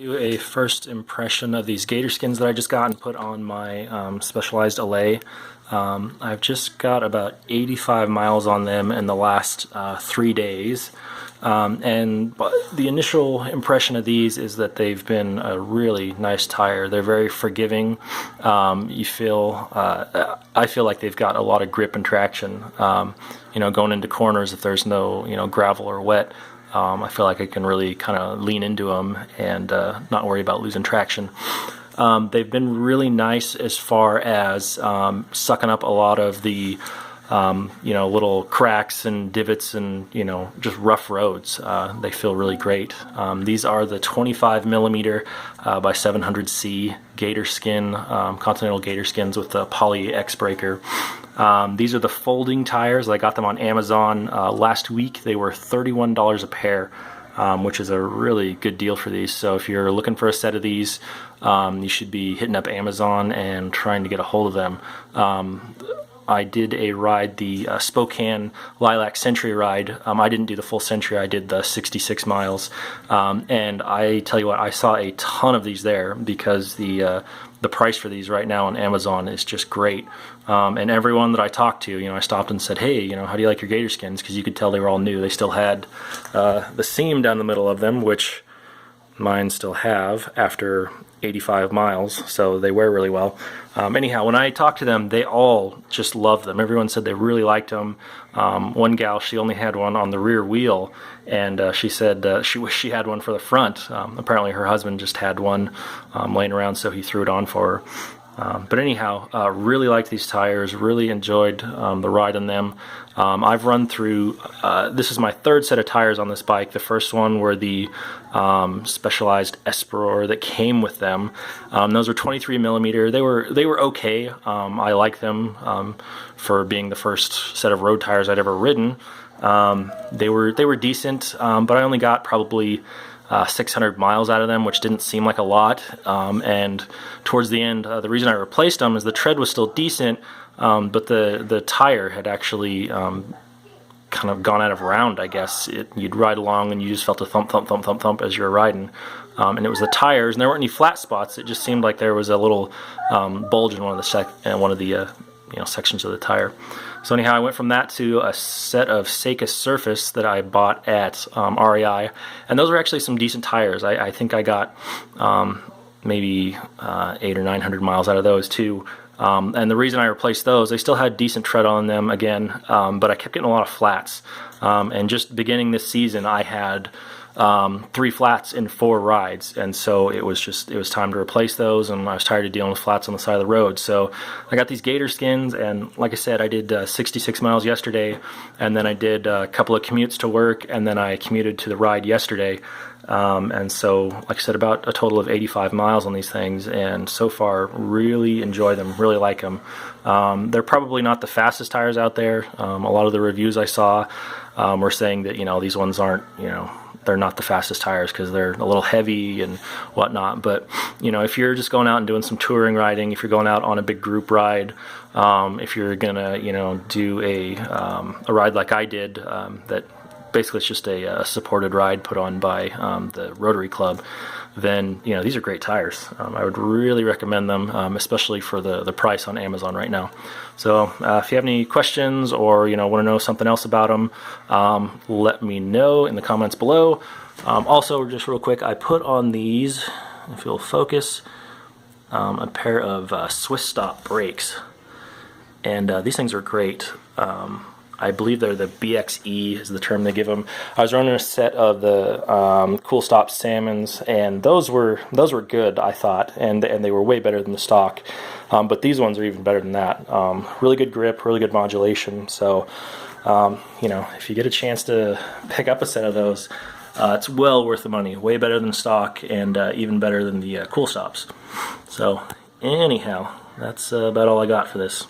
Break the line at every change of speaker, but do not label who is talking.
Do a first impression of these Gatorskins that I just got and put on my specialized allay. I've just got about 85 miles on them in the last 3 days. And the initial impression of these is that they've been a really nice tire. They're very forgiving. I feel like they've got a lot of grip and traction. Going into corners, if there's no gravel or wet, I feel like I can really kind of lean into them and not worry about losing traction. They've been really nice as far as sucking up a lot of the little cracks and divots and just rough roads. They feel really great. These are the 25 millimeter by 700C Gatorskin, Continental Gatorskins with the poly X breaker. These are the folding tires. I got them on Amazon last week. They were $31 a pair, which is a really good deal for these. So if you're looking for a set of these, you should be hitting up Amazon and trying to get a hold of them. I did a ride, the Spokane Lilac Century ride. I didn't do the full Century, I did the 66 miles. And I tell you what, I saw a ton of these there because the price for these right now on Amazon is just great. And everyone that I talked to, I stopped and said, hey, how do you like your Gatorskins? Because you could tell they were all new. They still had the seam down the middle of them, which mine still have after 85 miles, so they wear really well. Anyhow, when I talked to them, they all just loved them. Everyone said they really liked them. One gal, she only had one on the rear wheel, and she said she wished she had one for the front. Apparently her husband just had one laying around, so he threw it on for her. But anyhow, really liked these tires, really enjoyed the ride on them. I've run through, this is my third set of tires on this bike. The first one were the specialized Esperor that came with them. Those were 23 millimeter. They were okay. I like them for being the first set of road tires I'd ever ridden. They were decent, but I only got probably 600 miles out of them, which didn't seem like a lot. And towards the end, the reason I replaced them is the tread was still decent, but the tire had actually kind of gone out of round, I guess. You'd ride along and you just felt a thump, thump, thump, thump, thump as you were riding. And it was the tires, and there weren't any flat spots. It just seemed like there was a little bulge in one of the sections of the tire. So anyhow, I went from that to a set of Seika Surface that I bought at REI, and those were actually some decent tires. I think I got maybe 800 or 900 miles out of those too. And the reason I replaced those, they still had decent tread on them again, but I kept getting a lot of flats. And just beginning this season, I had 3 flats in 4 rides, and so it was time to replace those, and I was tired of dealing with flats on the side of the road. So I got these Gatorskins, and like I said, I did 66 miles yesterday, and then I did a couple of commutes to work, and then I commuted to the ride yesterday. And so, like I said, about a total of 85 miles on these things, and so far really enjoy them, really like them. They're probably not the fastest tires out there. A lot of the reviews I saw were saying that these ones aren't, they're not the fastest tires because they're a little heavy and whatnot. But if you're just going out and doing some touring riding, if you're going out on a big group ride, if you're gonna do a ride like I did, that basically it's just a supported ride put on by the Rotary Club, then these are great tires. I would really recommend them, especially for the price on Amazon right now. So if you have any questions or want to know something else about them, let me know in the comments below. Also, just real quick, I put on these, if you'll focus, a pair of Swiss stop brakes, and these things are great. I believe they're the BXE is the term they give them. I was running a set of the Cool Stop Salmons, and those were good, I thought, and they were way better than the stock. But these ones are even better than that. Really good grip, really good modulation. So, if you get a chance to pick up a set of those, it's well worth the money. Way better than stock, and even better than the Cool Stops. So, anyhow, that's about all I got for this.